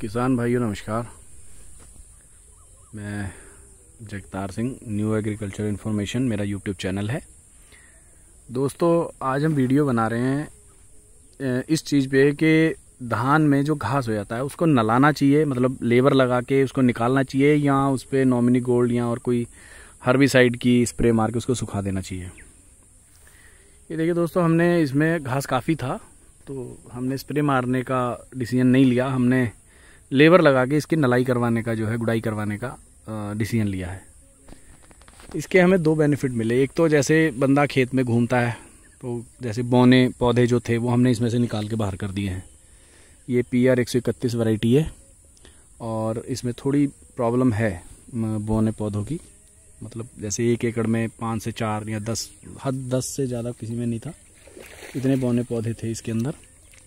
किसान भाइयों नमस्कार। मैं Jagtar Singh, new agriculture information मेरा यूट्यूब चैनल है। दोस्तों, आज हम वीडियो बना रहे हैं इस चीज़ पे कि धान में जो घास हो जाता है उसको नलाना चाहिए, मतलब लेबर लगा के उसको निकालना चाहिए, या उस पर नॉमिनी गोल्ड या और कोई हर्बिसाइड की स्प्रे मार के उसको सुखा देना चाहिए। ये देखिए दोस्तों, हमने इसमें घास काफ़ी था तो हमने स्प्रे मारने का डिसीजन नहीं लिया, हमने लेबर लगा के इसकी नलाई करवाने का जो है गुड़ाई करवाने का डिसीजन लिया है। इसके हमें दो बेनिफिट मिले। एक तो जैसे बंदा खेत में घूमता है तो जैसे बौने पौधे जो थे वो हमने इसमें से निकाल के बाहर कर दिए हैं। ये PR 131 वैरायटी है और इसमें थोड़ी प्रॉब्लम है बौने पौधों की, मतलब जैसे 1 एकड़ में 5 से 4 या 10 से ज़्यादा किसी में नहीं था, इतने बौने पौधे थे इसके अंदर,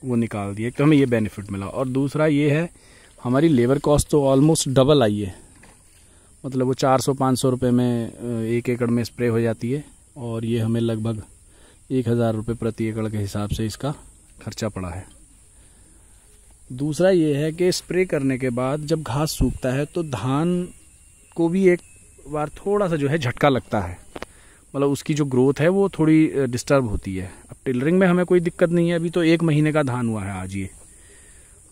वो निकाल दिए तो हमें ये बेनिफिट मिला। और दूसरा ये है, हमारी लेबर कॉस्ट तो ऑलमोस्ट डबल आई है, मतलब वो 400-500 रुपये में 1 एकड़ में स्प्रे हो जाती है और ये हमें लगभग 1000 रुपये प्रति एकड़ के हिसाब से इसका खर्चा पड़ा है। दूसरा ये है कि स्प्रे करने के बाद जब घास सूखता है तो धान को भी एक बार थोड़ा सा जो है झटका लगता है, मतलब उसकी जो ग्रोथ है वो थोड़ी डिस्टर्ब होती है। अब टिलरिंग में हमें कोई दिक्कत नहीं है, अभी तो 1 महीने का धान हुआ है आज ये।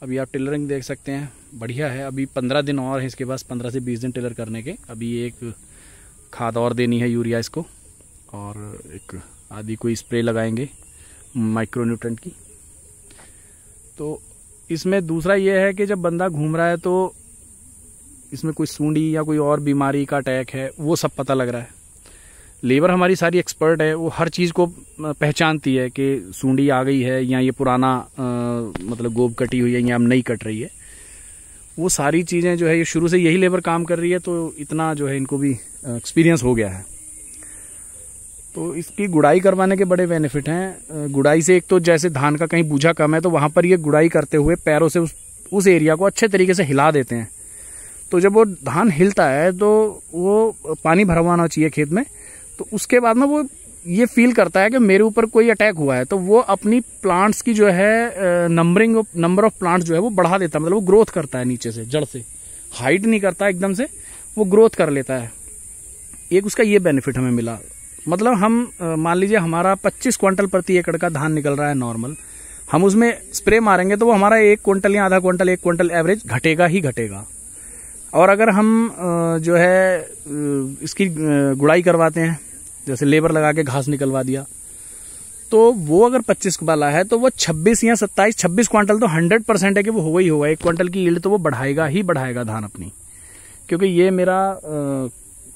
अभी आप टिलरिंग देख सकते हैं, बढ़िया है। अभी 15 दिन और है इसके पास, 15 से 20 दिन टिलर करने के। अभी एक खाद और देनी है, यूरिया इसको, और एक आदि कोई स्प्रे लगाएंगे माइक्रोन्यूट्रेंट की। तो इसमें दूसरा ये है कि जब बंदा घूम रहा है तो इसमें कोई सूंडी या कोई और बीमारी का अटैक है वो सब पता लग रहा है। लेबर हमारी सारी एक्सपर्ट है, वो हर चीज़ को पहचानती है कि सूंडी आ गई है या ये पुराना मतलब गोब कटी हुई है या अब नई कट रही है। वो सारी चीज़ें जो है ये शुरू से यही लेबर काम कर रही है, तो इतना जो है इनको भी एक्सपीरियंस हो गया है। तो इसकी गुड़ाई करवाने के बड़े बेनिफिट हैं। गुड़ाई से एक तो जैसे धान का कहीं बूझा कम है तो वहाँ पर ये गुड़ाई करते हुए पैरों से उस एरिया को अच्छे तरीके से हिला देते हैं। तो जब वो धान हिलता है तो वो पानी भरा हुआ होना चाहिए खेत में, तो उसके बाद में वो ये फील करता है कि मेरे ऊपर कोई अटैक हुआ है, तो वो अपनी प्लांट्स की जो है नंबर ऑफ प्लांट्स जो है वो बढ़ा देता है, मतलब वो ग्रोथ करता है नीचे से, जड़ से। हाइट नहीं करता एकदम से, वो ग्रोथ कर लेता है। एक उसका ये बेनिफिट हमें मिला, मतलब हम मान लीजिए हमारा 25 क्विंटल प्रति एकड़ का धान निकल रहा है नॉर्मल, हम उसमें स्प्रे मारेंगे तो वो हमारा 1 क्विंटल या आधा क्विंटल 1 क्विंटल एवरेज घटेगा ही घटेगा। और अगर हम जो है इसकी गुड़ाई करवाते हैं, जैसे लेबर लगा के घास निकलवा दिया, तो वो अगर 25 वाला है तो वो 26 या 26 क्विंटल तो 100% है कि वो होगा ही होगा। 1 क्विंटल की यील्ड तो वो बढ़ाएगा ही बढ़ाएगा धान अपनी। क्योंकि ये मेरा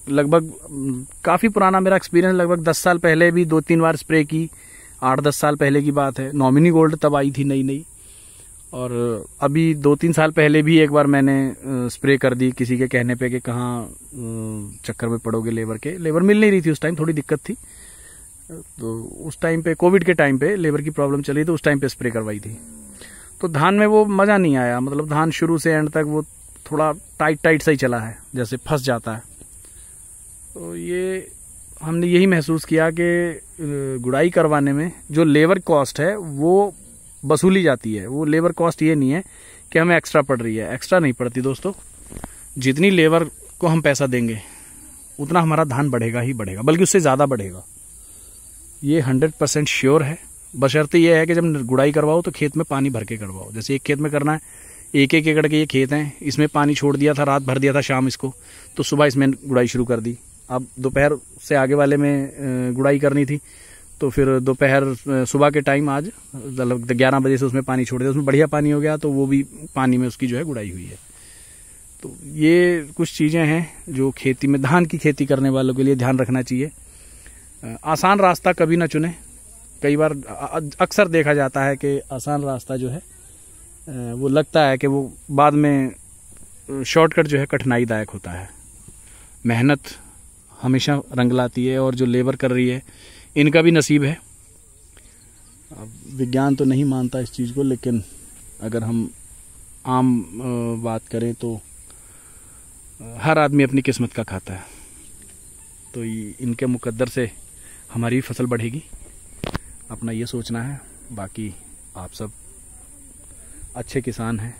लगभग काफ़ी पुराना मेरा एक्सपीरियंस, लगभग 10 साल पहले भी 2-3 बार स्प्रे की, 8-10 साल पहले की बात है। नॉमिनी गोल्ड तब आई थी नई, और अभी 2-3 साल पहले भी एक बार मैंने स्प्रे कर दी किसी के कहने पे कि कहाँ चक्कर में पड़ोगे लेबर के। लेबर मिल नहीं रही थी उस टाइम, थोड़ी दिक्कत थी, तो उस टाइम पे कोविड के टाइम पे लेबर की प्रॉब्लम चली, तो उस टाइम पे स्प्रे करवाई थी। तो धान में वो मज़ा नहीं आया, मतलब धान शुरू से एंड तक वो थोड़ा टाइट सा ही चला है, जैसे फंस जाता है। तो ये हमने यही महसूस किया कि गुड़ाई करवाने में जो लेबर कॉस्ट है वो वसूली जाती है। वो लेबर कॉस्ट ये नहीं है कि हमें एक्स्ट्रा पड़ रही है, एक्स्ट्रा नहीं पड़ती दोस्तों। जितनी लेबर को हम पैसा देंगे उतना हमारा धान बढ़ेगा ही बढ़ेगा, बल्कि उससे ज़्यादा बढ़ेगा, ये 100% श्योर है। बशर्ते ये है कि जब गुड़ाई करवाओ तो खेत में पानी भर के करवाओ। जैसे एक खेत में करना है, 1-1 एकड़ के ये खेत हैं, इसमें पानी छोड़ दिया था, रात भर दिया था शाम इसको, तो सुबह इसमें गुड़ाई शुरू कर दी। अब दोपहर से आगे वाले में गुड़ाई करनी थी, तो फिर दोपहर सुबह के टाइम आज 11 बजे से उसमें पानी छोड़ दिया, उसमें बढ़िया पानी हो गया, तो वो भी पानी में उसकी जो है गुड़ाई हुई है। तो ये कुछ चीज़ें हैं जो खेती में, धान की खेती करने वालों के लिए ध्यान रखना चाहिए। आसान रास्ता कभी ना चुने। कई बार अक्सर देखा जाता है कि आसान रास्ता जो है वो लगता है कि वो बाद में शॉर्टकट जो है कठिनाईदायक होता है। मेहनत हमेशा रंग लाती है, और जो लेबर कर रही है इनका भी नसीब है। अब विज्ञान तो नहीं मानता इस चीज़ को, लेकिन अगर हम आम बात करें तो हर आदमी अपनी किस्मत का खाता है। तो इनके मुकद्दर से हमारी फसल बढ़ेगी, अपना ये सोचना है। बाकी आप सब अच्छे किसान हैं,